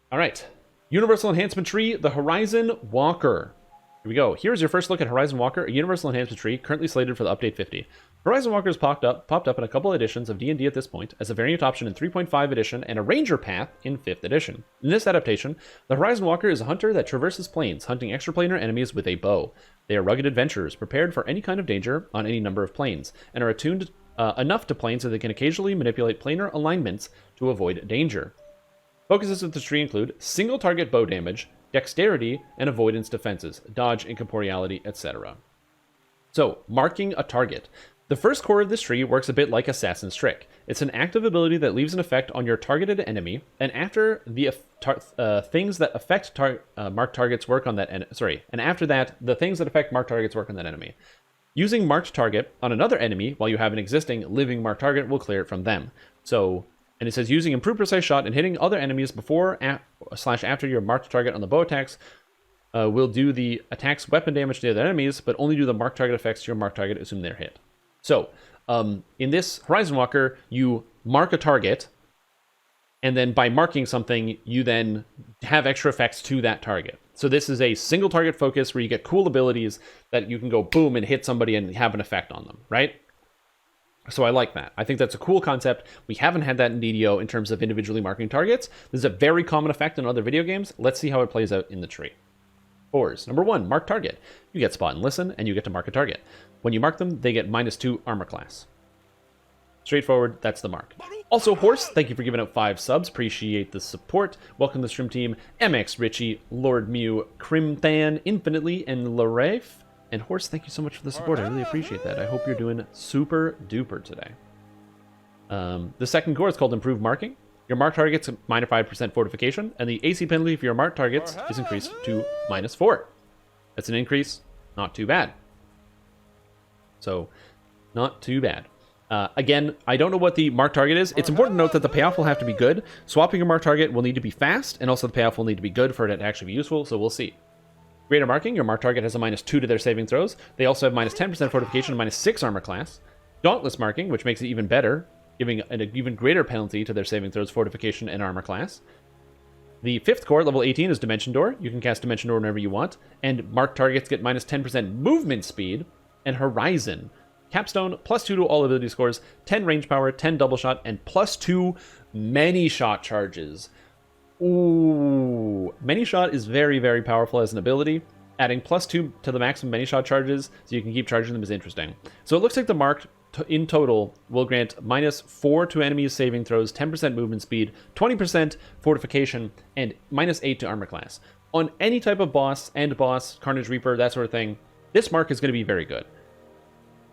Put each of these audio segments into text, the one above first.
All right. Universal Enhancement Tree, the Horizon Walker. Here we go. Here's your first look at Horizon Walker, a Universal Enhancement Tree currently slated for the Update 50. Horizon Walker has popped up in a couple editions of D&D at this point, as a variant option in 3.5 edition and a Ranger Path in 5th edition. In this adaptation, the Horizon Walker is a hunter that traverses planes, hunting extraplanar enemies with a bow. They are rugged adventurers, prepared for any kind of danger on any number of planes, and are attuned enough to planes so they can occasionally manipulate planar alignments to avoid danger. Focuses of the tree include single target bow damage, dexterity, and avoidance defenses, dodge, incorporeality, etc. So, marking a target. The first core of this tree works a bit like Assassin's Trick. It's an active ability that leaves an effect on your targeted enemy, and after the things that affect marked targets work on that and after that, the things that affect marked targets work on that enemy. Using marked target on another enemy while you have an existing living marked target will clear it from them. So, and it says using improved precise shot and hitting other enemies before / after your marked target on the bow attacks will do the attack's weapon damage to the other enemies, but only do the marked target effects to your marked target, assume they're hit. So, in this Horizon Walker, you mark a target, and then by marking something, you then have extra effects to that target. So this is a single target focus where you get cool abilities that you can go boom and hit somebody and have an effect on them, right? So I like that. I think that's a cool concept. We haven't had that in DDO in terms of individually marking targets. This is a very common effect in other video games. Let's see how it plays out in the tree. 4s. Number 1, mark target. You get spot and listen, and you get to mark a target. When you mark them, they get -2 armor class. Straightforward, that's the mark. Also, Horse, thank you for giving out 5 subs. Appreciate the support. Welcome to the stream team. MX, Richie, Lord Mew, Crimthan, Infinitely, and Lareif. And Horse, thank you so much for the support. I really appreciate that. I hope you're doing super duper today. The second core is called Improved Marking. Your marked targets -5% fortification, and the AC penalty for your marked targets is increased to -4. That's an increase, not too bad. So, not too bad. Again, I don't know what the marked target is. It's important to note that the payoff will have to be good. Swapping your marked target will need to be fast, and also the payoff will need to be good for it to actually be useful, so we'll see. Greater Marking, your marked target has a -2 to their saving throws. They also have -10% fortification and -6 armor class. Dauntless Marking, which makes it even better, giving an even greater penalty to their saving throws, fortification, and armor class. The 5th core, level 18, is Dimension Door. You can cast Dimension Door whenever you want. And marked targets get -10% movement speed. And Horizon. Capstone, +2 to all ability scores, 10 range power, 10 double shot, and +2 many shot charges. Ooh. Many shot is very, very powerful as an ability. Adding +2 to the maximum many shot charges so you can keep charging them is interesting. So it looks like the marked in total will grant -4 to enemies saving throws, 10% movement speed, 20% fortification, and -8 to armor class. On any type of boss, End Boss, Carnage Reaper, that sort of thing, this mark is going to be very good.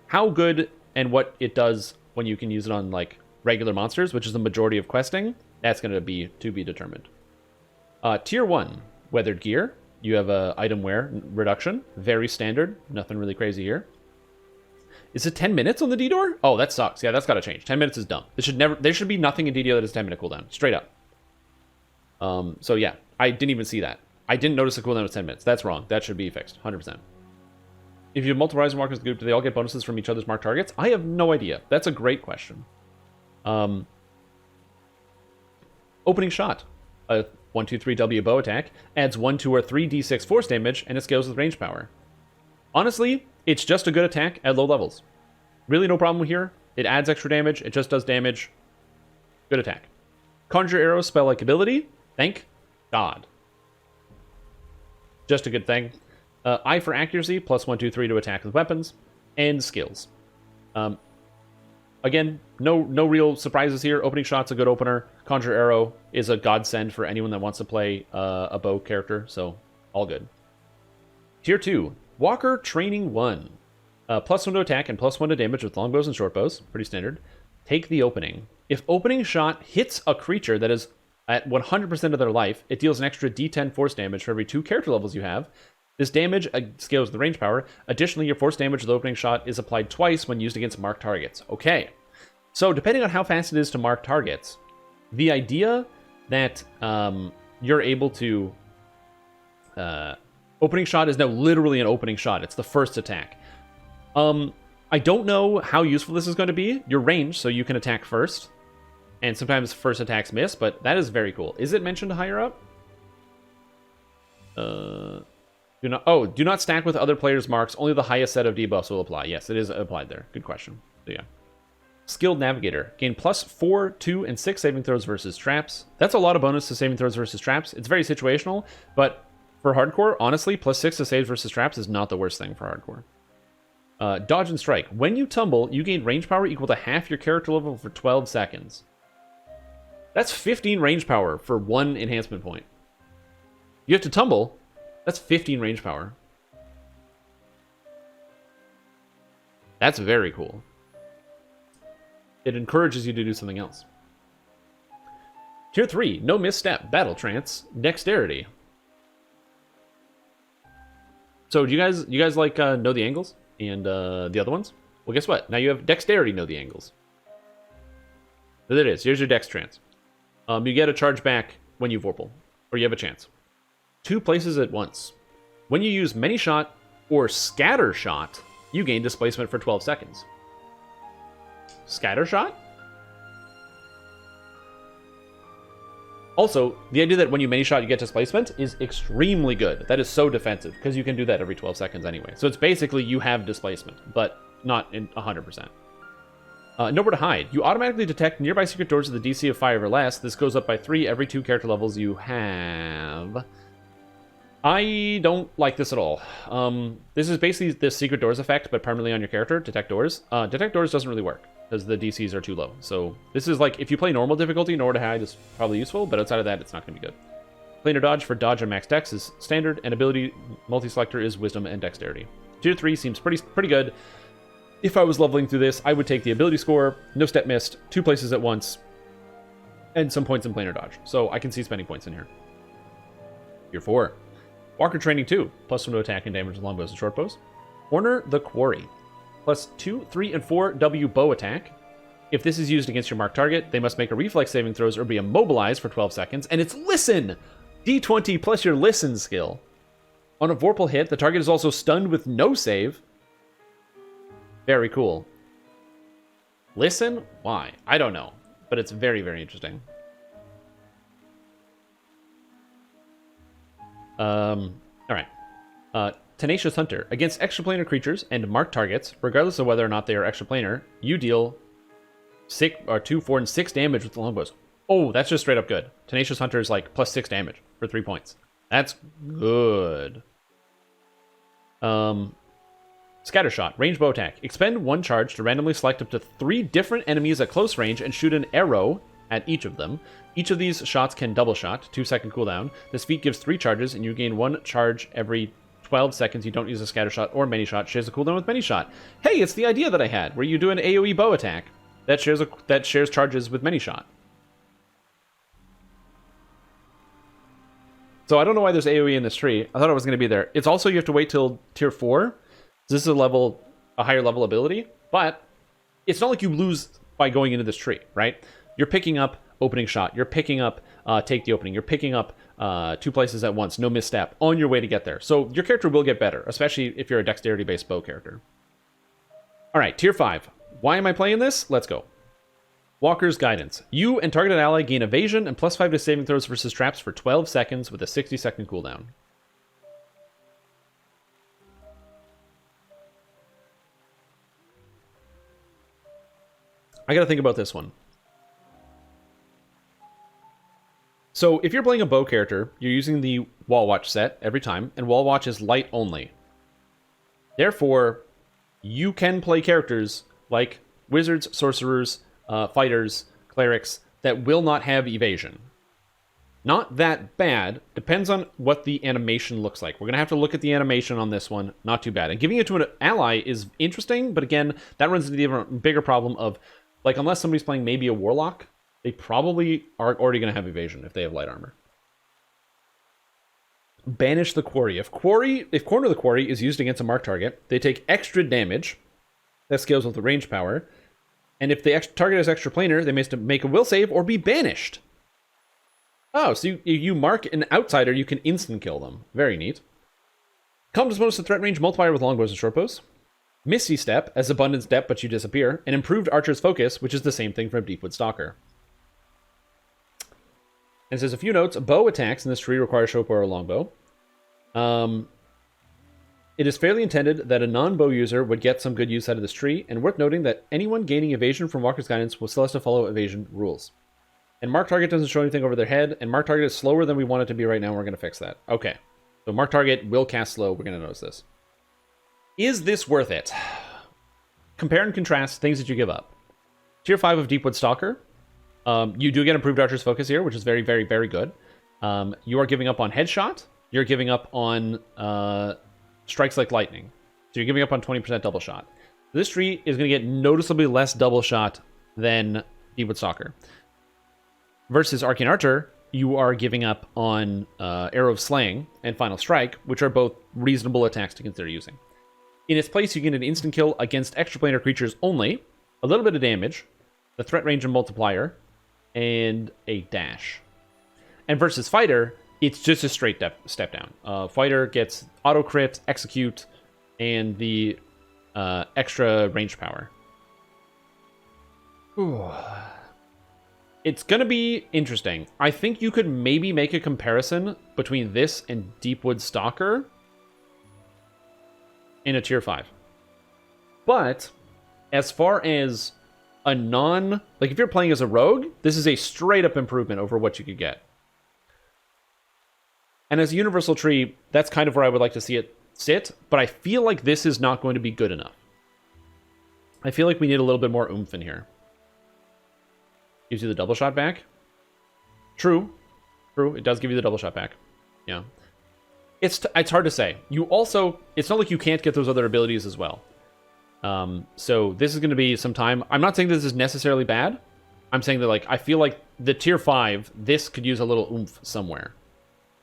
How good and what it does when you can use it on like regular monsters, which is the majority of questing, that's going to be determined. Tier 1, Weathered Gear. You have a item wear reduction, very standard, nothing really crazy here. Is it 10 minutes on the D-Door? Oh, that sucks. Yeah, that's got to change. 10 minutes is dumb. There should be nothing in DDO that is 10-minute cooldown. Straight up. So yeah, I didn't even see that. I didn't notice the cooldown was 10 minutes. That's wrong. That should be fixed. 100%. If you have multiple Horizon Walkers in the group, do they all get bonuses from each other's marked targets? I have no idea. That's a great question. Opening Shot. A 1-2-3 bow attack. Adds 1, 2, or 3 d6 force damage, and it scales with range power. Honestly, it's just a good attack at low levels. Really no problem here. It adds extra damage. It just does damage. Good attack. Conjure Arrow spell-like ability. Thank God. Just a good thing. Eye for accuracy, +1, 2, 3 to attack with weapons. And skills. Again, no real surprises here. Opening Shot's a good opener. Conjure Arrow is a godsend for anyone that wants to play a bow character, so all good. Tier 2. Walker Training 1. +1 to attack and +1 to damage with longbows and shortbows. Pretty standard. Take the opening. If Opening Shot hits a creature that is at 100% of their life, it deals an extra d10 force damage for every 2 character levels you have. This damage scales with the range power. Additionally, your force damage with Opening Shot is applied twice when used against marked targets. Okay. So, depending on how fast it is to mark targets, the idea that you're able to... Opening Shot is now literally an opening shot. It's the first attack. I don't know how useful this is going to be. You're ranged, so you can attack first. And sometimes first attacks miss, but that is very cool. Is it mentioned higher up? Do not stack with other players' marks. Only the highest set of debuffs will apply. Yes, it is applied there. Good question. So yeah. Skilled Navigator. Gain +4, 2, and 6 saving throws versus traps. That's a lot of bonus to saving throws versus traps. It's very situational, but for hardcore, honestly, +6 to saves versus traps is not the worst thing for hardcore. Dodge and Strike. When you tumble, you gain range power equal to half your character level for 12 seconds. That's 15 range power for 1 enhancement point. You have to tumble. That's 15 range power. That's very cool. It encourages you to do something else. Tier 3, no misstep, battle trance, dexterity. So do you guys like know the angles and the other ones? Well, guess what? Now you have dexterity know the angles. There it is. Here's your dex trance. You get a charge back when you vorpal, or you have a chance. 2 places at once. When you use many shot or scatter shot, you gain displacement for 12 seconds. Scatter shot? Also, the idea that when you many shot you get displacement is extremely good. That is so defensive, because you can do that every 12 seconds anyway. So it's basically you have displacement, but not in 100%. Nowhere to hide. You automatically detect nearby secret doors with a DC of 5 or less. This goes up by 3 every 2 character levels you have. I don't like this at all. This is basically the secret doors effect, but permanently on your character. Detect doors. Detect doors doesn't really work, because the DCs are too low. So this is like, if you play normal difficulty, Nowhere to Hide is probably useful, but outside of that, it's not going to be good. Planar dodge for dodge and max dex is standard, and ability multi-selector is wisdom and dexterity. Tier 3 seems pretty good. If I was leveling through this, I would take the ability score, no step missed, 2 places at once, and some points in planar dodge. So I can see spending points in here. Tier 4. Walker Training 2, +1 to attack and damage with longbows and shortbows. Corner the Quarry, +2, 3, and 4 W bow attack. If this is used against your marked target, they must make a reflex saving throws or be immobilized for 12 seconds. And it's Listen! D20 plus your Listen skill. On a Vorpal hit, the target is also stunned with no save. Very cool. Listen? Why? I don't know. But it's very, very interesting. Alright. Tenacious Hunter. Against extraplanar creatures and marked targets, regardless of whether or not they are extraplanar, you deal 2, 4, and 6 damage with the longbows. Oh, that's just straight up good. Tenacious Hunter is like +6 damage for 3 points. That's good. Scattershot. Range bow attack. Expend 1 charge to randomly select up to 3 different enemies at close range and shoot an arrow at each of them. Each of these shots can double shot, 2-second cooldown. This feat gives 3 charges, and you gain 1 charge every 12 seconds. You don't use a scatter shot or many shot. Shares a cooldown with many shot. Hey, it's the idea that I had, where you do an AoE bow attack that shares charges with many shot. So I don't know why there's AoE in this tree. I thought it was going to be there. It's also, you have to wait till tier 4. This is a higher level ability, but it's not like you lose by going into this tree, right? You're picking up opening shot. You're picking up take the opening. You're picking up 2 places at once. No misstep on your way to get there. So your character will get better, especially if you're a dexterity-based bow character. All right, tier 5. Why am I playing this? Let's go. Walker's Guidance. You and targeted ally gain evasion and +5 to saving throws versus traps for 12 seconds with a 60-second cooldown. I gotta think about this one. So if you're playing a bow character, you're using the Wall Watch set every time, and Wall Watch is light only. Therefore, you can play characters like wizards, sorcerers, fighters, clerics that will not have evasion. Not that bad. Depends on what the animation looks like. We're going to have to look at the animation on this one. Not too bad. And giving it to an ally is interesting, but again, that runs into the even bigger problem of, like, unless somebody's playing maybe a warlock, they probably are already going to have evasion if they have light armor. Banish the Quarry. If Corner the Quarry is used against a marked target, they take extra damage. That scales with the range power. And if the target is extraplanar, they may make a will save or be banished. Oh, so you mark an outsider, you can instant kill them. Very neat. Calmness bonus to threat range multiplier with longbows and shortbows. Misty Step, as Abundance Depth, but you disappear. And improved Archer's Focus, which is the same thing from Deepwood Stalker. And it says a few notes. Bow attacks in this tree require showbow or longbow. It is fairly intended that a non-bow user would get some good use out of this tree, and worth noting that anyone gaining evasion from Walker's Guidance will still have to follow evasion rules. And mark target doesn't show anything over their head, and mark target is slower than we want it to be right now. We're going to fix that. Okay. So mark target will cast slow. We're going to notice this. Is this worth it? Compare and contrast things that you give up. Tier 5 of Deepwood Stalker. You do get improved Archer's Focus here, which is very, very, very good. You are giving up on Headshot. You're giving up on Strikes Like Lightning. So you're giving up on 20% double shot. This tree is going to get noticeably less double shot than Deepwood Stalker. Versus Arcane Archer, you are giving up on Arrow of Slaying and Final Strike, which are both reasonable attacks to consider using. In its place, you get an instant kill against extraplanar creatures only, a little bit of damage, the threat range and multiplier, and a dash. And versus Fighter, it's just a straight step down. Fighter gets auto crit, execute, and the extra range power. Ooh. It's going to be interesting. I think you could maybe make a comparison between this and Deepwood Stalker in a tier 5. But as far as a like if you're playing as a rogue, this is a straight up improvement over what you could get. And as a universal tree, that's kind of where I would like to see it sit, but I feel like this is not going to be good enough. I feel like we need a little bit more oomph in here. Gives you the double shot back. True. True, it does give you the double shot back. Yeah. It's hard to say. You also, it's not like you can't get those other abilities as well. So this is going to be some time. I'm not saying this is necessarily bad. I'm saying that, like, I feel like the tier 5, this could use a little oomph somewhere.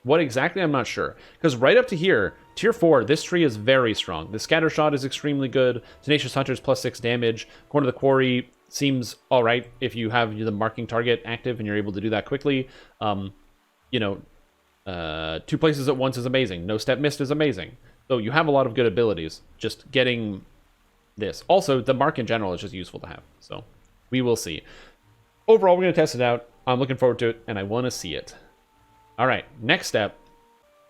What exactly, I'm not sure. Because right up to here, tier 4, this tree is very strong. The scatter shot is extremely good. Tenacious Hunter's +6 damage. Corner of the Quarry seems all right if you have the marking target active and you're able to do that quickly. You know, 2 places at once is amazing. No step missed is amazing. So you have a lot of good abilities. Just getting this. Also, the mark in general is just useful to have. So we will see. Overall, we're going to test it out. I'm looking forward to it, and I want to see it. All right, next step.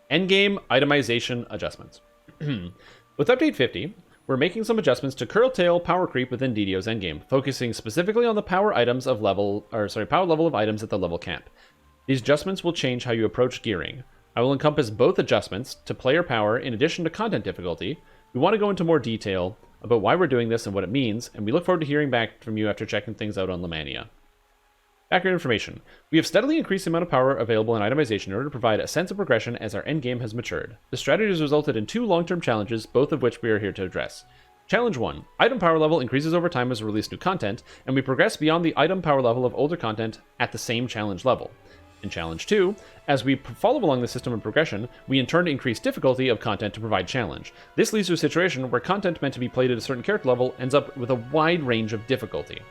Endgame itemization adjustments. With Update 50, we're making some adjustments to curtail power creep within DDO's endgame, focusing specifically on the power items of power level of items at the level cap. These adjustments will change how you approach gearing. I will encompass both adjustments to player power in addition to content difficulty. We want to go into more detail about why we're doing this and what it means, and we look forward to hearing back from you after checking things out on Lamannia. Background information. We have steadily increased the amount of power available in itemization in order to provide a sense of progression as our endgame has matured. The strategy has resulted in 2 long-term challenges, both of which we are here to address. Challenge 1. Item power level increases over time as we release new content, and we progress beyond the item power level of older content at the same challenge level. In Challenge 2, as we follow along the system of progression, we in turn increase difficulty of content to provide challenge. This leads to a situation where content meant to be played at a certain character level ends up with a wide range of difficulty.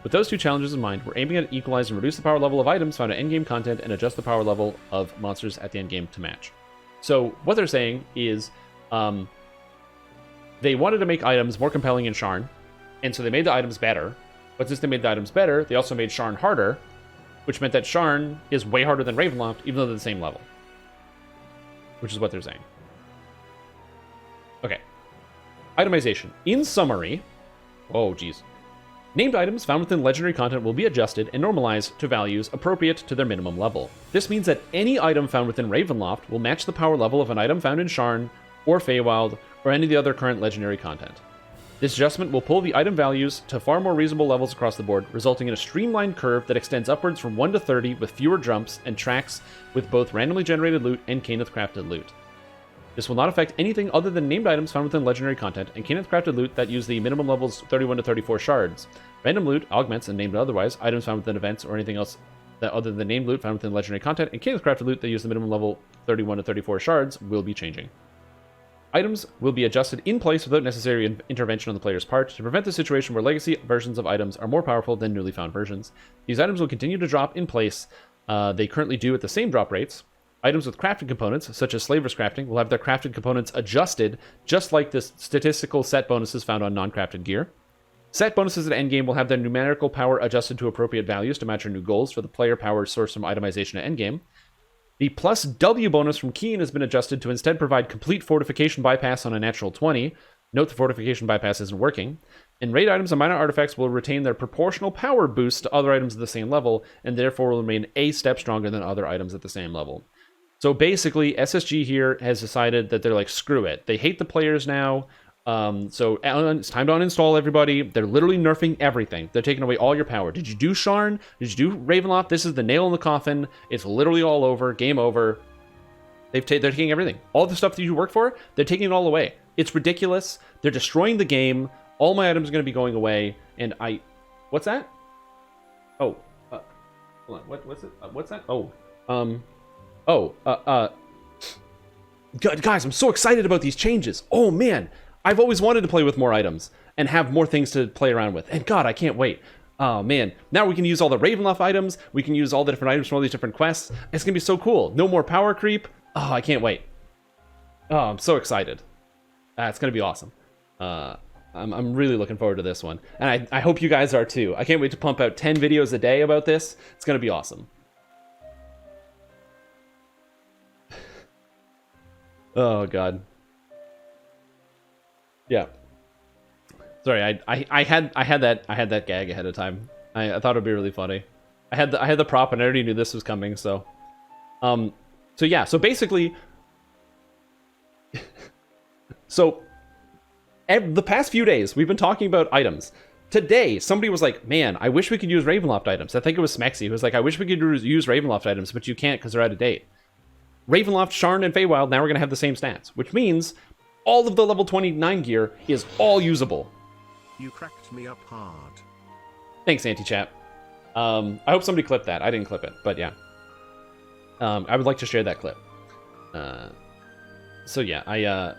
With those 2 challenges in mind, we're aiming at equalize and reduce the power level of items found at endgame content and adjust the power level of monsters at the endgame to match. So what they're saying is they wanted to make items more compelling in Sharn, and so they made the items better. But since they made the items better, they also made Sharn harder, which meant that Sharn is way harder than Ravenloft, even though they're the same level. Which is what they're saying. Okay. Itemization. In summary... Oh, geez. Named items found within legendary content will be adjusted and normalized to values appropriate to their minimum level. This means that any item found within Ravenloft will match the power level of an item found in Sharn, or Feywild, or any of the other current legendary content. This adjustment will pull the item values to far more reasonable levels across the board, resulting in a streamlined curve that extends upwards from 1 to 30 with fewer jumps and tracks with both randomly generated loot and Caneth crafted loot. This will not affect anything other than named items found within legendary content and Caneth crafted loot that use the minimum levels 31 to 34 shards. Random loot, augments, and named otherwise, items found within events or anything else that other than named loot found within legendary content and Caneth crafted loot that use the minimum level 31 to 34 shards will be changing. Items will be adjusted in place without necessary intervention on the player's part to prevent the situation where legacy versions of items are more powerful than newly found versions. These items will continue to drop in place. They currently do at the same drop rates. Items with crafted components, such as Slaver's Crafting, will have their crafted components adjusted, just like the statistical set bonuses found on non-crafted gear. Set bonuses at endgame will have their numerical power adjusted to appropriate values to match our new goals for the player power source from itemization at endgame. The plus W bonus from Keen has been adjusted to instead provide complete fortification bypass on a natural 20. Note the fortification bypass isn't working. And raid items and minor artifacts will retain their proportional power boost to other items at the same level, and therefore will remain a step stronger than other items at the same level. So basically, SSG here has decided that they're like, screw it. They hate the players now. So it's time to uninstall everybody. They're literally nerfing everything. They're taking away all your power. Did you do Sharn? Did you do Ravenloft? This is the nail in the coffin. It's literally all over. Game over. They're taking everything. All the stuff that you work for, they're taking it all away. It's ridiculous. They're destroying the game. All my items are going to be going away. And what's that? Oh, hold on. What's it? What's that? Guys, I'm so excited about these changes. Oh man, I've always wanted to play with more items and have more things to play around with. And God, I can't wait. Oh man, now we can use all the Ravenloft items. We can use all the different items from all these different quests. It's gonna be so cool. No more power creep. Oh, I can't wait. Oh, I'm so excited. It's gonna be awesome. I'm really looking forward to this one. And I hope you guys are too. I can't wait to pump out 10 videos a day about this. It's gonna be awesome. Oh God. Yeah. Sorry, I had that gag ahead of time. I thought it'd be really funny. I had the prop and I already knew this was coming, so yeah, so basically the past few days we've been talking about items. Today, somebody was like, man, I wish we could use Ravenloft items. I think it was Smexy who was like, I wish we could use Ravenloft items, but you can't because they're out of date. Ravenloft, Sharn, and Feywild now we're going to have the same stats, which means all of the level 29 gear is all usable. You cracked me up hard. Thanks, Anti-Chat. I hope somebody clipped that. I didn't clip it, but yeah. I would like to share that clip. So yeah,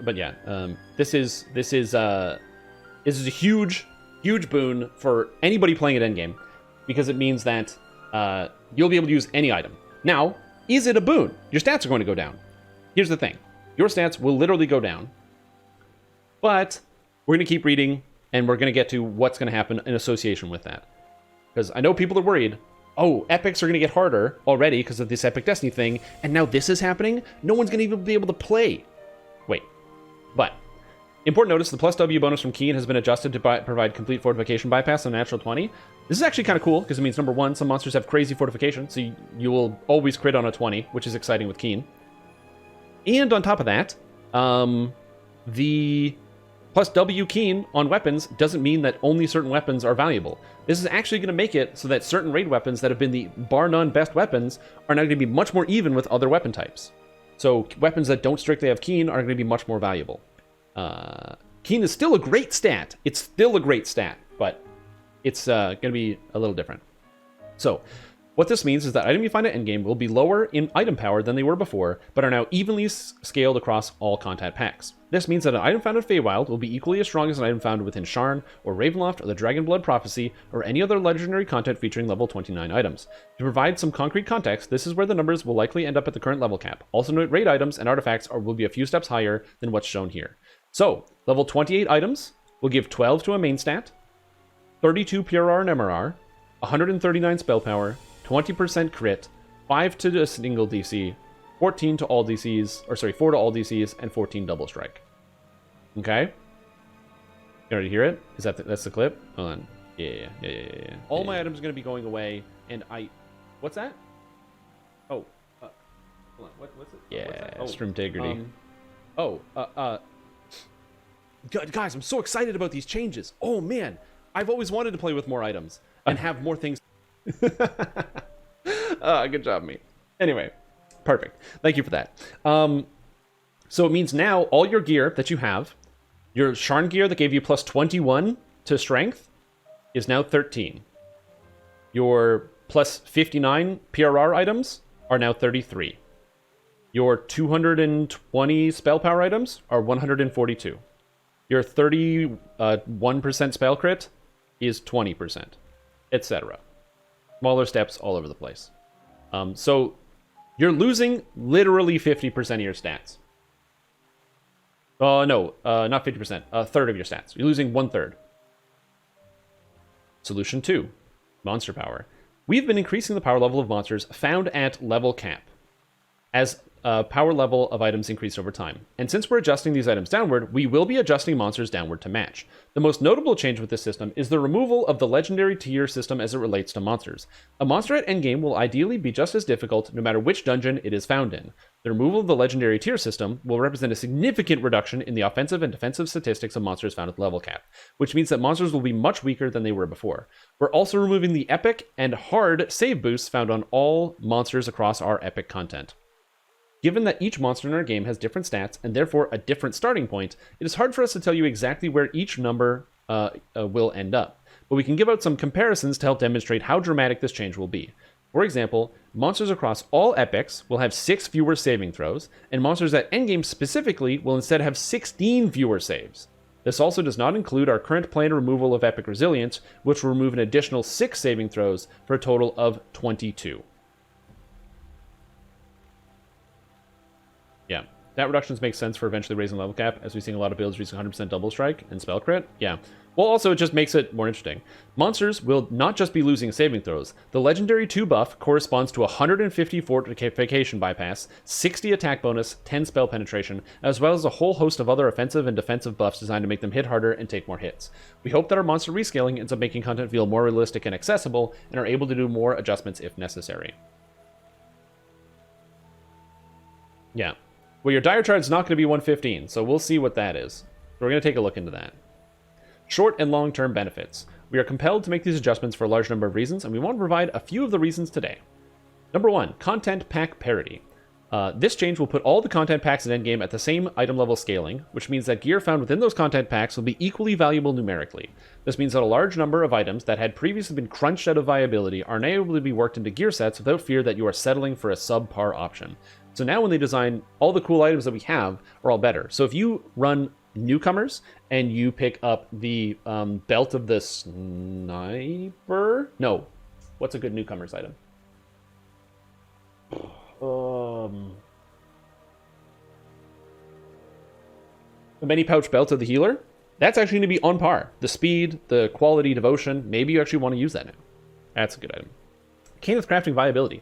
this is a huge boon for anybody playing at Endgame, because it means that you'll be able to use any item. Now, is it a boon? Your stats are going to go down. Here's the thing. Your stats will literally go down. But we're going to keep reading, and we're going to get to what's going to happen in association with that. Because I know people are worried, oh, epics are going to get harder already because of this Epic Destiny thing, and now this is happening? No one's going to even be able to play. Wait. But, important notice, the plus W bonus from Keen has been adjusted to provide complete fortification bypass on natural 20. This is actually kind of cool, because it means, number one, some monsters have crazy fortification, so you will always crit on a 20, which is exciting with Keen. And on top of that, the plus W Keen on weapons doesn't mean that only certain weapons are valuable. This is actually going to make it so that certain raid weapons that have been the bar none best weapons are now going to be much more even with other weapon types. So weapons that don't strictly have Keen are going to be much more valuable. Keen is still a great stat. It's still a great stat, but it's going to be a little different. So what this means is that item you find at endgame will be lower in item power than they were before, but are now evenly scaled across all content packs. This means that an item found at Feywild will be equally as strong as an item found within Sharn, or Ravenloft, or the Dragonblood Prophecy, or any other legendary content featuring level 29 items. To provide some concrete context, this is where the numbers will likely end up at the current level cap. Also note raid items and artifacts will be a few steps higher than what's shown here. So, level 28 items will give 12 to a main stat, 32 PRR and MRR, 139 spell power, 20% crit, 5 to a single DC, 14 to all DCs, or sorry, 4 to all DCs, and 14 double strike. Okay? You already hear it? Is that's the clip? Hold on. Yeah. All my items are going to be going away, and what's that? Oh. Hold on. What's it? Yeah, what's that? Oh, Stream Integrity. Guys, I'm so excited about these changes. Oh man, I've always wanted to play with more items and have more things. Good job, me. Anyway, perfect. Thank you for that. So it means now all your gear that you have, your Sharn gear that gave you plus 21 to strength, is now 13. Your plus 59 PRR items are now 33. Your 220 spell power items are 142. Your 31% spell crit is 20%, etc. Smaller steps all over the place. So you're losing literally 50% of your stats. No, not 50%. A third of your stats. You're losing 1/3. Solution 2. Monster power. We've been increasing the power level of monsters found at level cap. as power level of items increase over time. And since we're adjusting these items downward, we will be adjusting monsters downward to match. The most notable change with this system is the removal of the legendary tier system as it relates to monsters. A monster at endgame will ideally be just as difficult no matter which dungeon it is found in. The removal of the legendary tier system will represent a significant reduction in the offensive and defensive statistics of monsters found at the level cap, which means that monsters will be much weaker than they were before. We're also removing the epic and hard save boosts found on all monsters across our epic content. Given that each monster in our game has different stats and therefore a different starting point, it is hard for us to tell you exactly where each number will end up, but we can give out some comparisons to help demonstrate how dramatic this change will be. For example, monsters across all epics will have 6 fewer saving throws, and monsters at endgame specifically will instead have 16 fewer saves. This also does not include our current planned removal of epic resilience, which will remove an additional 6 saving throws for a total of 22. Yeah, that reductions makes sense for eventually raising level cap, as we've seen a lot of builds reaching 100% double strike and spell crit. Yeah. Well, also, it just makes it more interesting. Monsters will not just be losing saving throws. The Legendary 2 buff corresponds to 150 fortification bypass, 60 attack bonus, 10 spell penetration, as well as a whole host of other offensive and defensive buffs designed to make them hit harder and take more hits. We hope that our monster rescaling ends up making content feel more realistic and accessible, and are able to do more adjustments if necessary. Yeah. Well, your dire charge is not going to be 115, so we'll see what that is. We're going to take a look into that. Short and long-term benefits. We are compelled to make these adjustments for a large number of reasons, and we want to provide a few of the reasons today. Number 1, content pack parity. This change will put all the content packs in endgame at the same item level scaling, which means that gear found within those content packs will be equally valuable numerically. This means that a large number of items that had previously been crunched out of viability are now able to be worked into gear sets without fear that you are settling for a subpar option. So now when they design, all the cool items that we have are all better. So if you run newcomers and you pick up the belt of the sniper... No. What's a good newcomers item? The many pouch belt of the healer? That's actually going to be on par. The speed, the quality, devotion, maybe you actually want to use that now. That's a good item. Caneth crafting viability.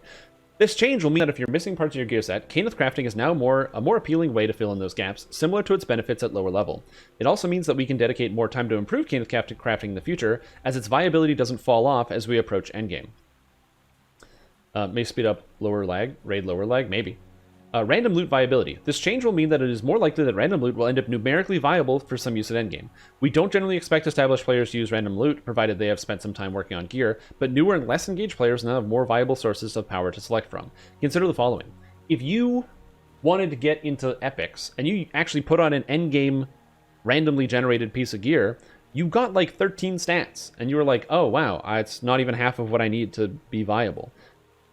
This change will mean that if you're missing parts of your gear set, Caneth crafting is now a more appealing way to fill in those gaps, similar to its benefits at lower level. It also means that we can dedicate more time to improve Caneth crafting in the future, as its viability doesn't fall off as we approach endgame. May speed up lower lag, raid lower lag, maybe. Random loot viability. This change will mean that it is more likely that random loot will end up numerically viable for some use at endgame. We don't generally expect established players to use random loot, provided they have spent some time working on gear, but newer and less engaged players now have more viable sources of power to select from. Consider the following. If you wanted to get into epics, and you actually put on an endgame randomly generated piece of gear, you got like 13 stats, and you were like, oh wow, it's not even half of what I need to be viable.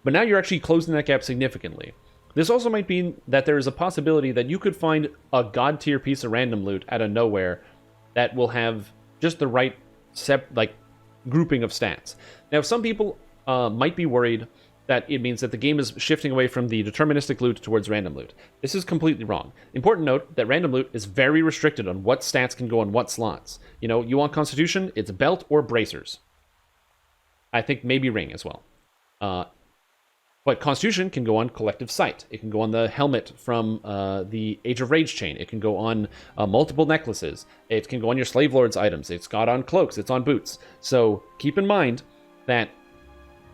But now you're actually closing that gap significantly. This also might mean that there is a possibility that you could find a god tier piece of random loot out of nowhere that will have just the right grouping of stats. Now, some people might be worried that it means that the game is shifting away from the deterministic loot towards random loot. This is completely wrong. Important note that random loot is very restricted on what stats can go on what slots. You know, you want Constitution, it's belt or bracers. I think maybe ring as well. But Constitution can go on Collective Sight. It can go on the helmet from the Age of Rage chain. It can go on multiple necklaces. It can go on your Slave Lord's items. It's got on cloaks. It's on boots. So keep in mind that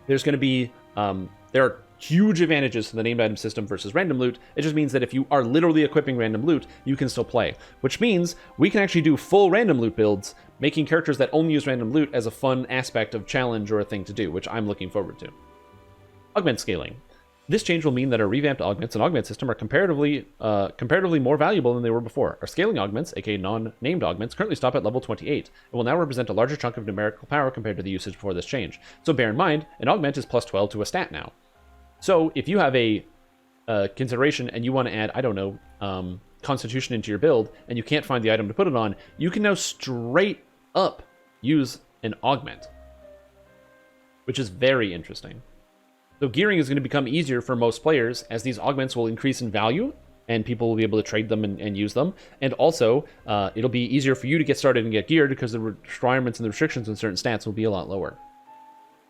there's going to be... there are huge advantages to the named item system versus random loot. It just means that if you are literally equipping random loot, you can still play. Which means we can actually do full random loot builds, making characters that only use random loot as a fun aspect of challenge or a thing to do, which I'm looking forward to. Augment scaling. This change will mean that our revamped augments and augment system are comparatively more valuable than they were before. Our scaling augments, aka non-named augments, currently stop at level 28, and will now represent a larger chunk of numerical power compared to the usage before this change. So bear in mind, an augment is plus 12 to a stat now. So if you have a consideration and you want to add, I don't know, Constitution into your build, and you can't find the item to put it on, you can now straight up use an augment, which is very interesting. So gearing is going to become easier for most players, as these augments will increase in value, and people will be able to trade them and use them. And also, it'll be easier for you to get started and get geared, because the requirements and the restrictions on certain stats will be a lot lower.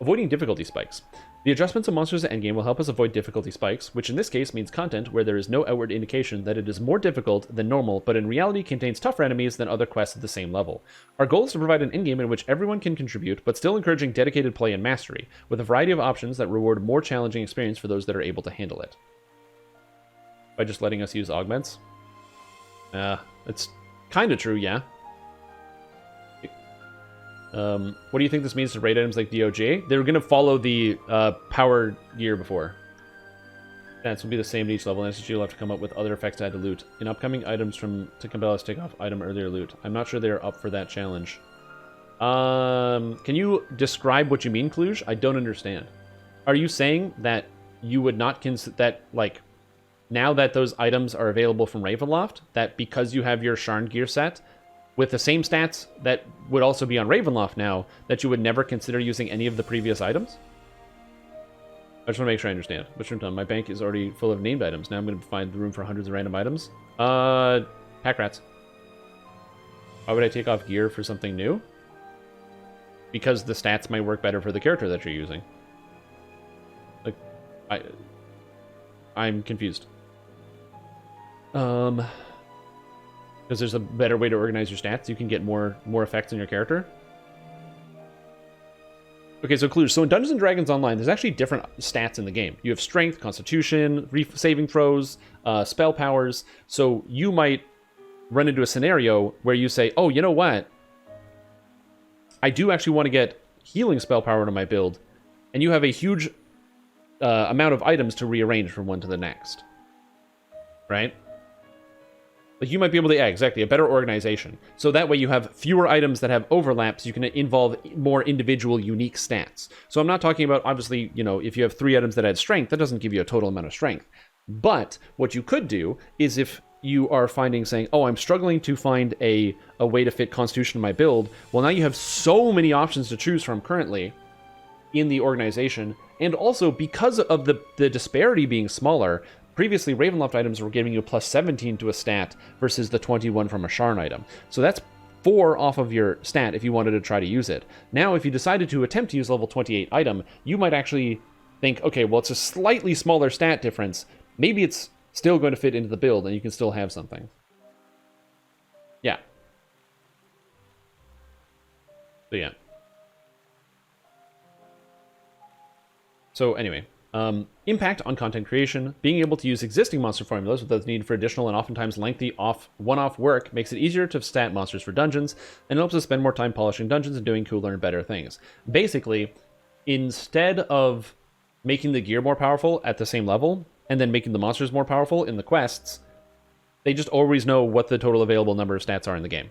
Avoiding difficulty spikes. The adjustments of monsters at Endgame will help us avoid difficulty spikes, which in this case means content where there is no outward indication that it is more difficult than normal, but in reality contains tougher enemies than other quests at the same level. Our goal is to provide an endgame in which everyone can contribute, but still encouraging dedicated play and mastery, with a variety of options that reward more challenging experience for those that are able to handle it. By just letting us use augments? It's kind of true, yeah. What do you think this means to raid items like DOJ? They're going to follow the power gear before. Stats will be the same at each level, and SSG will have to come up with other effects to add to loot. In upcoming items to compel us to take off item earlier loot. I'm not sure they're up for that challenge. Can you describe what you mean, Kluge? I don't understand. Are you saying that you would not consider that, like, now that those items are available from Ravenloft, that because you have your Sharn gear set, with the same stats that would also be on Ravenloft now, that you would never consider using any of the previous items? I just want to make sure I understand. But Strimtom, my bank is already full of named items. Now I'm going to find room for hundreds of random items. Pack rats. Why would I take off gear for something new? Because the stats might work better for the character that you're using. Like, I'm confused. Because there's a better way to organize your stats. You can get more effects on your character. Okay, so Kluge. So in Dungeons & Dragons Online, there's actually different stats in the game. You have strength, constitution, saving throws, spell powers. So you might run into a scenario where you say, oh, you know what? I do actually want to get healing spell power into my build. And you have a huge amount of items to rearrange from one to the next. Right? Like, you might be able to, yeah, exactly, a better organization. So that way you have fewer items that have overlaps. You can involve more individual, unique stats. So I'm not talking about, obviously, you know, if you have 3 items that add strength, that doesn't give you a total amount of strength. But what you could do is if you are saying, oh, I'm struggling to find a way to fit Constitution in my build, well, now you have so many options to choose from currently in the organization. And also, because of the disparity being smaller, previously, Ravenloft items were giving you a plus 17 to a stat versus the 21 from a Sharn item. So that's 4 off of your stat if you wanted to try to use it. Now, if you decided to attempt to use level 28 item, you might actually think, okay, well, it's a slightly smaller stat difference. Maybe it's still going to fit into the build and you can still have something. Yeah. So, yeah. So, anyway. Impact on content creation. Being able to use existing monster formulas without the need for additional and oftentimes lengthy one-off work makes it easier to stat monsters for dungeons, and helps us spend more time polishing dungeons and doing cooler and better things. Basically, instead of making the gear more powerful at the same level, and then making the monsters more powerful in the quests, they just always know what the total available number of stats are in the game.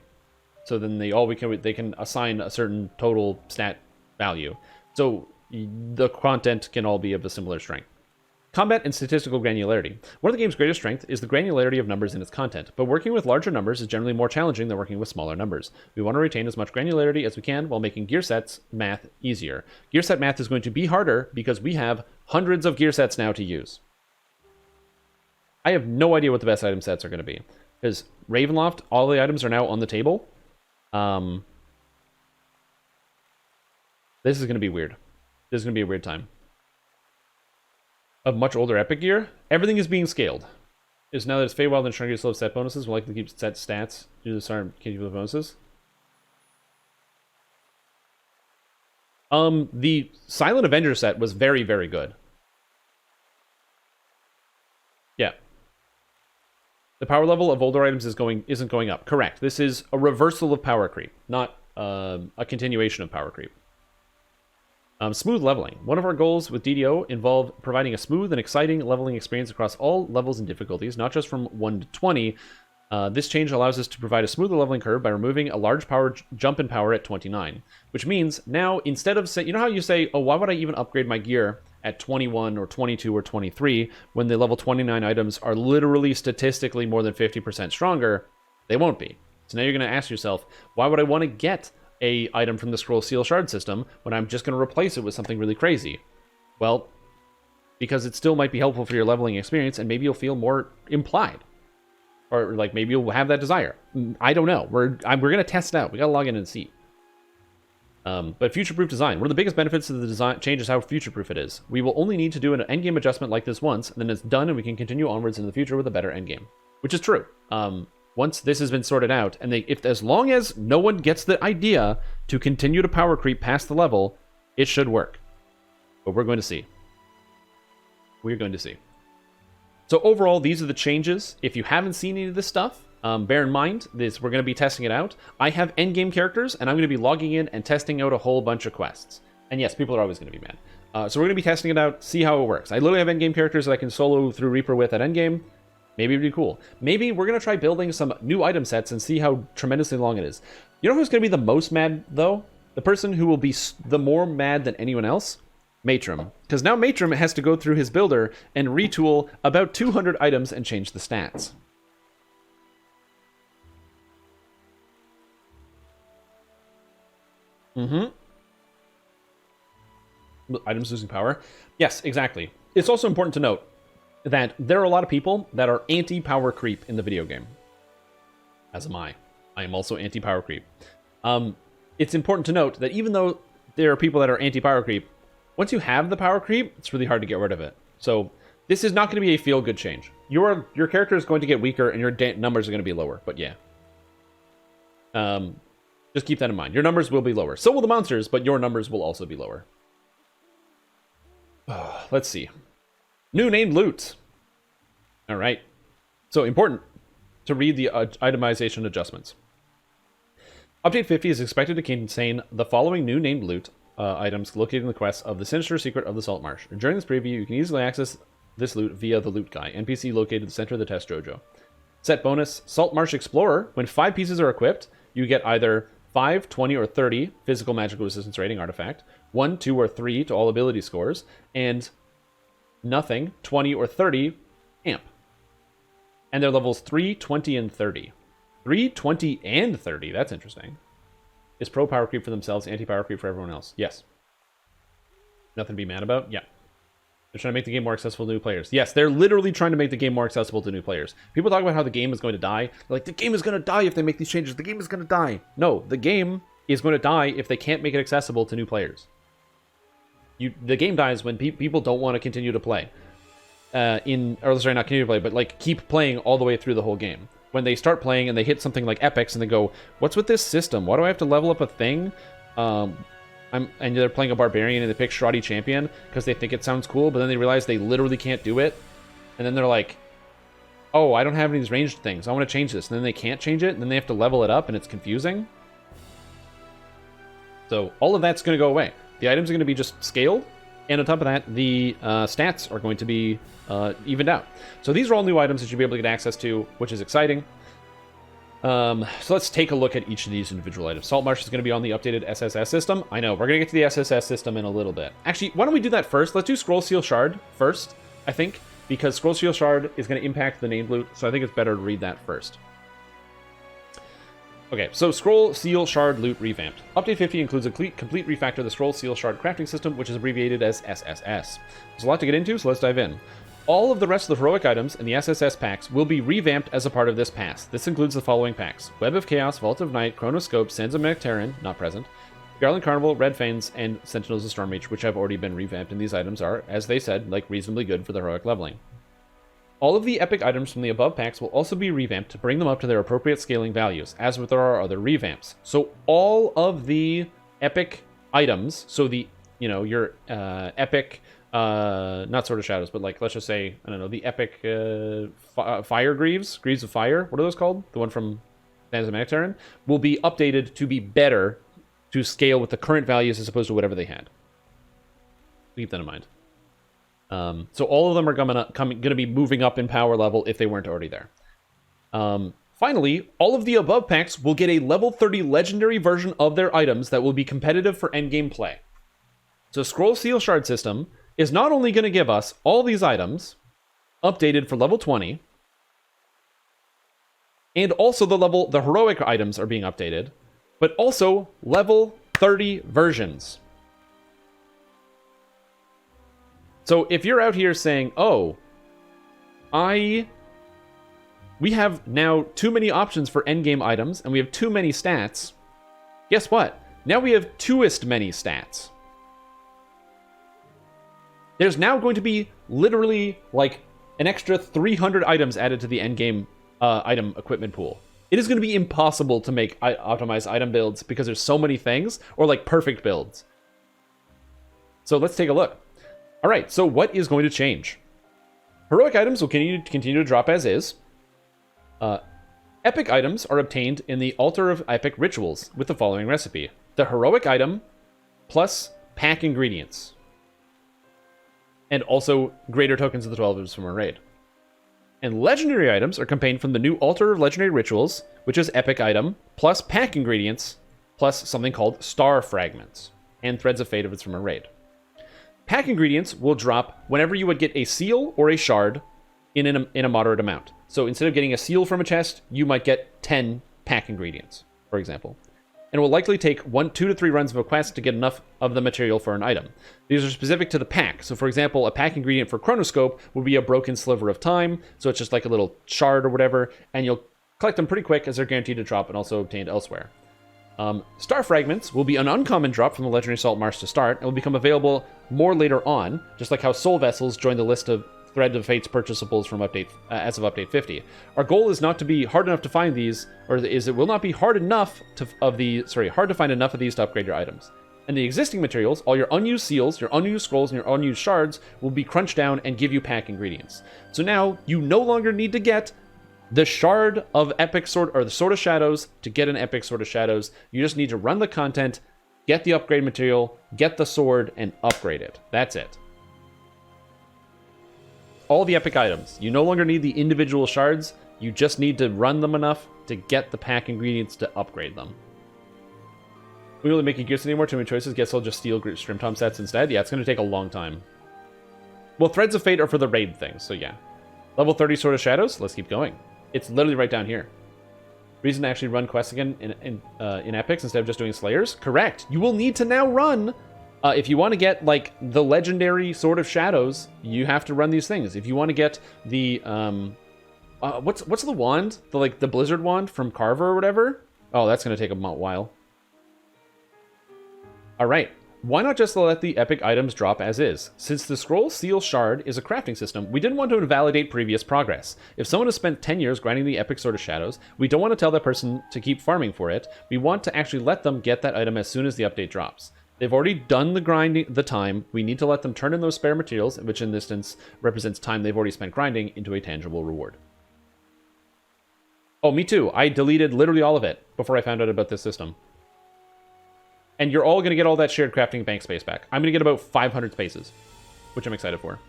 So then they can assign a certain total stat value. So the content can all be of a similar strength. Combat and statistical granularity. One of the game's greatest strength is the granularity of numbers in its content, but working with larger numbers is generally more challenging than working with smaller numbers. We want to retain as much granularity as we can while making gear sets math easier. Gear set math is going to be harder because we have hundreds of gear sets now to use. I have no idea what the best item sets are going to be, because Ravenloft, all the items are now on the table. This is going to be weird. This is going to be a weird time. Of much older epic gear, everything is being scaled. Is now that it's Feywild and Shrunky slow set bonuses, we'll likely keep set stats due to the start can't keep the bonuses. The Silent Avenger set was very, very good. Yeah. The power level of older items isn't going up. Correct. This is a reversal of power creep, not a continuation of power creep. Smooth leveling. One of our goals with DDO involved providing a smooth and exciting leveling experience across all levels and difficulties, not just from 1 to 20. This change allows us to provide a smoother leveling curve by removing a large power jump in power at 29, which means now instead of you know how you say, oh, why would I even upgrade my gear at 21 or 22 or 23 when the level 29 items are literally statistically more than 50% stronger? They won't be. So now you're going to ask yourself, why would I want to get a item from the Scroll Seal Shard system when I'm just going to replace it with something really crazy? Well, because it still might be helpful for your leveling experience, and maybe you'll feel more implied, or like maybe you'll have that desire. I don't know. We're going to test it out. We got to log in and see. But future-proof design. One of the biggest benefits of the design change is how future-proof it is. We will only need to do an endgame adjustment like this once, and then it's done, and we can continue onwards into the future with a better endgame. Which is true. Once this has been sorted out, and as long as no one gets the idea to continue to power creep past the level, it should work. But we're going to see. We're going to see. So overall, these are the changes. If you haven't seen any of this stuff, bear in mind, we're going to be testing it out. I have endgame characters, and I'm going to be logging in and testing out a whole bunch of quests. And yes, people are always going to be mad. So we're going to be testing it out, see how it works. I literally have endgame characters that I can solo through Reaper with at endgame. Maybe it'd be cool. Maybe we're going to try building some new item sets and see how tremendously long it is. You know who's going to be the most mad, though? The person who will be the more mad than anyone else? Matrim. Because now Matrim has to go through his builder and retool about 200 items and change the stats. Items losing power. Yes, exactly. It's also important to note that there are a lot of people that are anti-power creep in the video game. As am I. I am also anti-power creep. It's important to note that even though there are people that are anti-power creep, once you have the power creep, it's really hard to get rid of it. So this is not going to be a feel-good change. Your character is going to get weaker and your numbers are going to be lower, but yeah. Just keep that in mind. Your numbers will be lower. So will the monsters, but your numbers will also be lower. Let's see. New named loot. All right. So important to read the itemization adjustments. Update 50 is expected to contain the following new named loot items located in the quest of the Sinister Secret of the Salt Marsh. During this preview, you can easily access this loot via the loot guy, NPC located in the center of the test dojo. Set bonus, Salt Marsh Explorer. When 5 pieces are equipped, you get either 5, 20, or 30 physical magical resistance rating artifact, 1, 2, or 3 to all ability scores, and nothing, 20, or 30 amp. And they're levels 3, 20, and 30. 3, 20, and 30. That's interesting. Is pro power creep for themselves, anti-power creep for everyone else? Yes. Nothing to be mad about? Yeah. They're trying to make the game more accessible to new players. Yes, they're literally trying to make the game more accessible to new players. People talk about how the game is going to die. They're like, the game is going to die if they make these changes. The game is going to die. No, the game is going to die if they can't make it accessible to new players. The game dies when people don't want to continue to play. Not continue to play, but like keep playing all the way through the whole game. When they start playing and they hit something like epics and they go, what's with this system? Why do I have to level up a thing? And they're playing a barbarian and they pick Shoddy Champion because they think it sounds cool, but then they realize they literally can't do it. And then they're like, oh, I don't have any of these ranged things. I want to change this. And then they can't change it, and then they have to level it up, and it's confusing. So all of that's going to go away. The items are going to be just scaled, and on top of that, the stats are going to be evened out. So these are all new items that you'll be able to get access to, which is exciting. So let's take a look at each of these individual items. Salt Marsh is going to be on the updated SSS system. I know, we're going to get to the SSS system in a little bit. Actually, why don't we do that first? Let's do Scroll Seal Shard first, I think, because Scroll Seal Shard is going to impact the named loot, so I think it's better to read that first. Okay, so Scroll Seal Shard Loot Revamped. Update 50 includes a complete refactor of the Scroll Seal Shard crafting system, which is abbreviated as SSS. There's a lot to get into, so let's dive in. All of the rest of the heroic items in the SSS packs will be revamped as a part of this pass. This includes the following packs: Web of Chaos, Vault of Night, Chronoscope, Sands of Nectarin, not present, Garland Carnival, Red Fanes, and Sentinels of Stormreach, which have already been revamped, and these items are, as they said, like reasonably good for the heroic leveling. All of the epic items from the above packs will also be revamped to bring them up to their appropriate scaling values, as with our other revamps. So all of the epic items, so the, your epic, not Sword of Shadows, but like, let's just say, I don't know, the epic Fire Greaves of Fire, what are those called? The one from Sands of Nectarin, will be updated to be better to scale with the current values as opposed to whatever they had. Keep that in mind. So all of them are going to be moving up in power level if they weren't already there. Finally, all of the above packs will get a level 30 legendary version of their items that will be competitive for endgame play. So Scroll Seal Shard system is not only going to give us all these items updated for level 20, and also the heroic items are being updated, but also level 30 versions. So if you're out here saying, oh, we have now too many options for endgame items, and we have too many stats, guess what? Now we have twoist many stats. There's now going to be literally like an extra 300 items added to the endgame item equipment pool. It is going to be impossible to make optimized item builds because there's so many things, or like perfect builds. So let's take a look. All right, so what is going to change? Heroic items will continue to drop as is. Epic items are obtained in the Altar of Epic Rituals with the following recipe. The heroic item plus pack ingredients. And also greater tokens of the 12 items from a raid. And legendary items are contained from the new Altar of Legendary Rituals, which is epic item, plus pack ingredients, plus something called star fragments, and threads of fate if it's from a raid. Pack ingredients will drop whenever you would get a seal or a shard in a moderate amount. So instead of getting a seal from a chest, you might get 10 pack ingredients, for example. And it will likely take 2 to 3 runs of a quest to get enough of the material for an item. These are specific to the pack. So for example, a pack ingredient for Chronoscope would be a broken sliver of time. So it's just like a little shard or whatever, and you'll collect them pretty quick as they're guaranteed to drop and also obtained elsewhere. Star Fragments will be an uncommon drop from the Legendary Salt Marsh to start, and will become available more later on, just like how Soul Vessels join the list of Thread of Fate's purchasables from as of update 50. Our goal is not to be hard enough to find these, or it will not be hard enough hard to find enough of these to upgrade your items. And the existing materials, all your unused seals, your unused scrolls, and your unused shards will be crunched down and give you pack ingredients. So now you no longer need to get the shard of epic sword or the Sword of Shadows to get an epic Sword of Shadows. You just need to run the content, get the upgrade material, get the sword, and upgrade it. That's it. All the epic items. You no longer need the individual shards. You just need to run them enough to get the pack ingredients to upgrade them. We really making gears anymore. Too many choices. Guess I'll just steal Strimtom sets instead. Yeah, it's going to take a long time. Well, Threads of Fate are for the raid thing, so yeah. Level 30 Sword of Shadows. Let's keep going. It's literally right down here. Reason to actually run quests again in epics instead of just doing slayers? Correct. You will need to now run. If you want to get like the legendary Sword of Shadows, you have to run these things. If you want to get the what's the wand? The Blizzard wand from Carver or whatever? Oh, that's going to take a while. All right. Why not just let the epic items drop as is? Since the Scroll Seal Shard is a crafting system, we didn't want to invalidate previous progress. If someone has spent 10 years grinding the epic Sword of Shadows, we don't want to tell that person to keep farming for it. We want to actually let them get that item as soon as the update drops. They've already done the grinding, the time. We need to let them turn in those spare materials, which in this instance represents time they've already spent grinding, into a tangible reward. Oh, me too. I deleted literally all of it before I found out about this system. And you're all going to get all that shared crafting bank space back. I'm going to get about 500 spaces, which I'm excited for.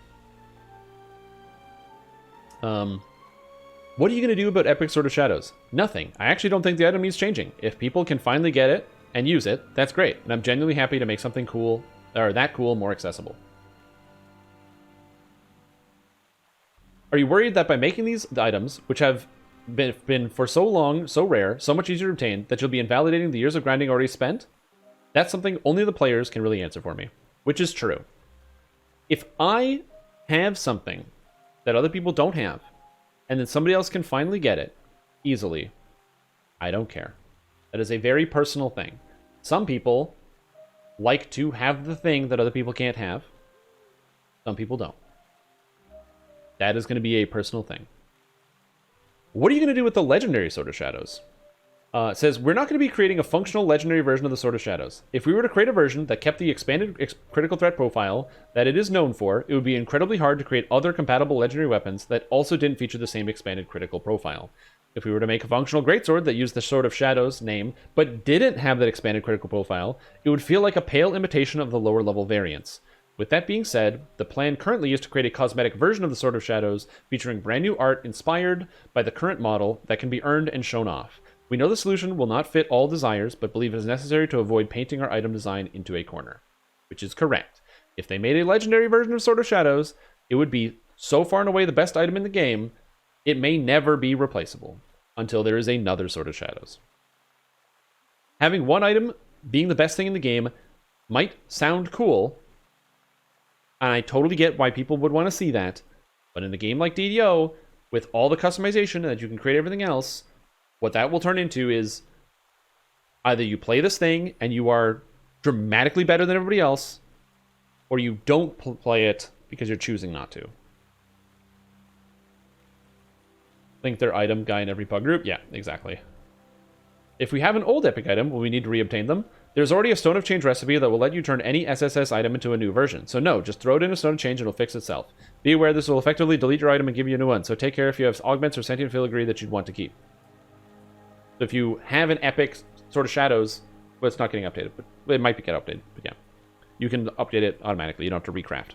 What are you going to do about Epic Sword of Shadows? Nothing. I actually don't think the item needs changing. If people can finally get it and use it, that's great. And I'm genuinely happy to make something cool, or that cool, more accessible. Are you worried that by making these items, which have been for so long, so rare, so much easier to obtain, that you'll be invalidating the years of grinding already spent? That's something only the players can really answer for me, which is true. If I have something that other people don't have, and then somebody else can finally get it easily, I don't care. That is a very personal thing. Some people like to have the thing that other people can't have. Some people don't. That is going to be a personal thing. What are you going to do with the legendary Sword of Shadows? It says, we're not going to be creating a functional legendary version of the Sword of Shadows. If we were to create a version that kept the expanded critical threat profile that it is known for, it would be incredibly hard to create other compatible legendary weapons that also didn't feature the same expanded critical profile. If we were to make a functional greatsword that used the Sword of Shadows name, but didn't have that expanded critical profile, it would feel like a pale imitation of the lower level variants. With that being said, the plan currently is to create a cosmetic version of the Sword of Shadows featuring brand new art inspired by the current model that can be earned and shown off. We know the solution will not fit all desires, but believe it is necessary to avoid painting our item design into a corner. Which is correct. If they made a legendary version of Sword of Shadows, it would be so far and away the best item in the game, it may never be replaceable until there is another Sword of Shadows. Having one item being the best thing in the game might sound cool, and I totally get why people would want to see that, but in a game like DDO, with all the customization that you can create everything else, what that will turn into is Either you play this thing and you are dramatically better than everybody else, or you don't play it because you're choosing not to. Link their item guy in every pug group. Yeah, exactly. If we have an old epic item, will we need to reobtain them? There's already a Stone of Change recipe that will let you turn any SSS item into a new version. So no, just throw it in a Stone of Change and it'll fix itself. Be aware this will effectively delete your item and give you a new one, so take care if you have augments or sentient filigree that you'd want to keep. So if you have an epic Sword of Shadows, well, it's not getting updated, but it might get updated, but yeah. You can update it automatically, you don't have to recraft.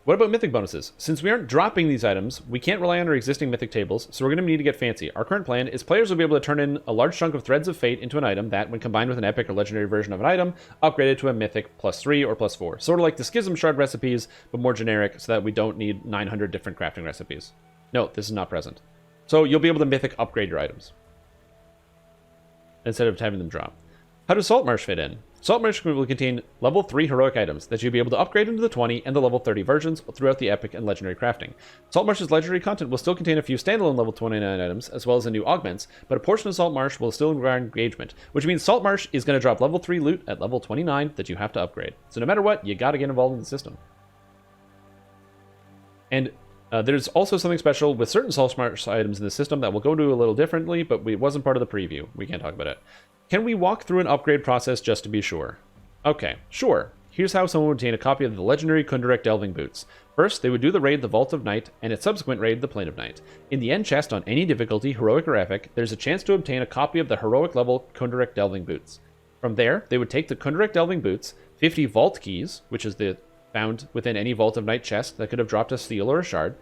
What about mythic bonuses? Since we aren't dropping these items, we can't rely on our existing mythic tables, so we're going to need to get fancy. Our current plan is players will be able to turn in a large chunk of Threads of Fate into an item that, when combined with an epic or legendary version of an item, upgraded to a mythic +3 or +4. Sort of like the Schism Shard recipes, but more generic, so that we don't need 900 different crafting recipes. No, this is not present. So you'll be able to mythic upgrade your items, instead of having them drop. How does Saltmarsh fit in? Saltmarsh will contain level 3 heroic items that you'll be able to upgrade into the 20 and the level 30 versions throughout the epic and legendary crafting. Saltmarsh's legendary content will still contain a few standalone level 29 items, as well as a new augments, but a portion of Saltmarsh will still require engagement, which means Saltmarsh is going to drop level 3 loot at level 29 that you have to upgrade. So no matter what, you gotta get involved in the system. And there's also something special with certain Saltmarsh items in the system that we'll go to a little differently, but it wasn't part of the preview. We can't talk about it. Can we walk through an upgrade process just to be sure? Okay, sure. Here's how someone would obtain a copy of the legendary Kundarek Delving Boots. First, they would do the raid the Vault of Night, and its subsequent raid the Plane of Night. In the end chest on any difficulty, heroic or epic, there's a chance to obtain a copy of the heroic level Kundarek Delving Boots. From there, they would take the Kundarek Delving Boots, 50 vault keys, which is the found within any Vault of Night chest that could have dropped a seal or a shard,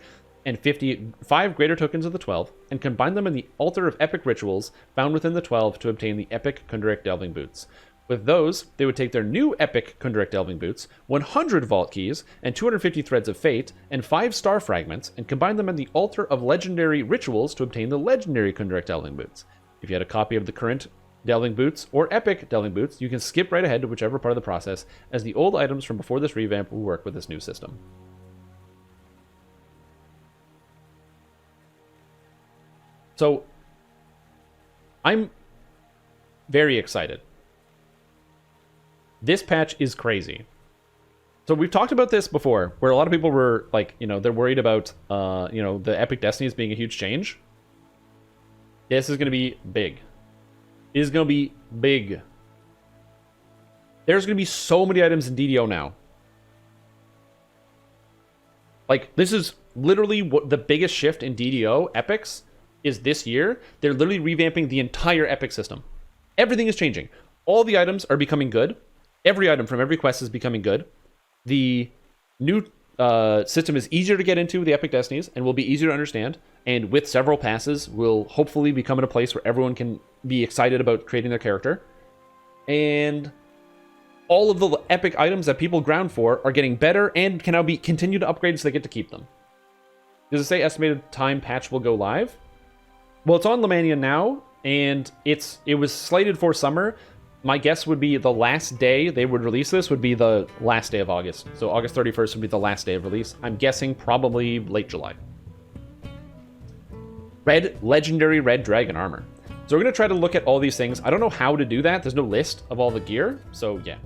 and 55 greater tokens of the 12, and combine them in the Altar of Epic Rituals found within the 12 to obtain the epic Kundarek Delving Boots. With those, they would take their new epic Kundarek Delving Boots, 100 vault keys, and 250 threads of fate, and 5 star fragments, and combine them in the Altar of Legendary Rituals to obtain the legendary Kundarek Delving Boots. If you had a copy of the current Delving Boots or epic Delving Boots, you can skip right ahead to whichever part of the process, as the old items from before this revamp will work with this new system. So, I'm very excited. This patch is crazy. So we've talked about this before, where a lot of people were like, they're worried about, the Epic Destinies being a huge change. This is going to be big. It is going to be big. There's going to be so many items in DDO now. Like, this is literally what the biggest shift in DDO epics is this year. They're literally revamping the entire epic system. Everything is changing. All the items are becoming good. Every item from every quest is becoming good. The new system is easier to get into, the Epic Destinies, and will be easier to understand. And with several passes, will hopefully become in a place where everyone can be excited about creating their character. And all of the epic items that people ground for are getting better and can now be continued to upgrade so they get to keep them. Does it say estimated time patch will go live? Well, it's on Lamannia now, and it was slated for summer. My guess would be the last day they would release this would be the last day of August. So August 31st would be the last day of release. I'm guessing probably late July. Legendary red dragon armor. So we're going to try to look at all these things. I don't know how to do that. There's no list of all the gear. So yeah.